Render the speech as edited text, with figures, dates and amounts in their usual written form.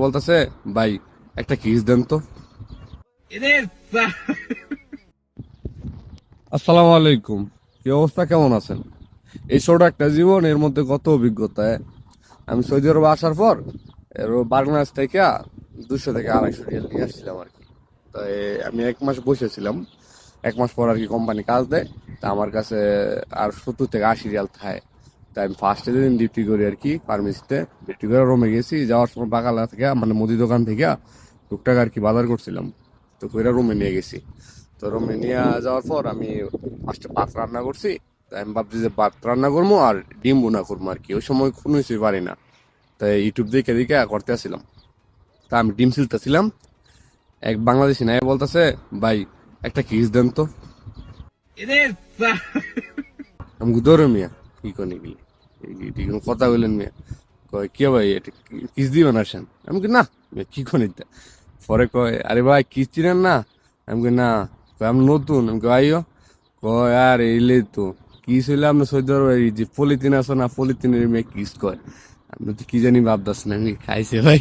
বলতেছে, ভাই একটা কিস দেন তো। আসসালামু আলাইকুম, কি অবস্থা, কেমন আছেন? এই ছোট একটা জীবন, এর মধ্যে কত অভিজ্ঞতা। আমি সৌদি আরবে আসার পর বাংলাদেশ থেকে 200 থেকে 250 রিয়াল নিয়ে আসছিলাম আর কি। তো আমি 1 মাস বসেছিলাম। 1 মাস পর আর কি কোম্পানি কাজ দেয়। তা আমার কাছে আর 70 থেকে 80 রিয়াল থাকে। তাই আমি ফার্স্টে যেদিন ডিউটি করি আর কি ফার্মেসিতে, ডিউটি করে রুমে গেছি। যাওয়ার সময় বাগালা থেকে মানে মুদি দোকান থেকে টুকটাক আর কি বাজার করছিলাম। তো কইরা রুমে নিয়ে গেছি। তো রুমে নিয়ে যাওয়ার পর আমি ফার্স্টে ভাত রান্না করছি। তাই আমি ভাবছি যে ভাত রান্না করবো আর ডিম বোনা করবো আর কি। ওই সময় কোনো কিছুই পারি না। তাই ইউটিউব দেখে দেখে করতে আসছিলাম। তা আমি ডিম ছিলতেছিলাম, এক বাংলাদেশি নাই বলতেছে, ভাই একটা কিস দেন তো। আমি দৌড়ে মিয়া, কি কনি গেলি, কোনো কথা বললেন মিয়া। কয় কে ভাই, এটা কিস দিবেন আসেন। আমি কি না মিয়া, কি কনি তা। পরে কয়, আরে ভাই কিস চিনেন না। আমি কি না। কয় আমি নতুন। আমি কয় আইও। কয় আর এইলে তো কিস হইলে আপনি সৌদি আরবে এই যে পলিথিন আছে না, পলিথিনের মেয়ে কিস কয়। আপনি তো কি জানি ভাবতেছেন আমি খাইছে ভাই।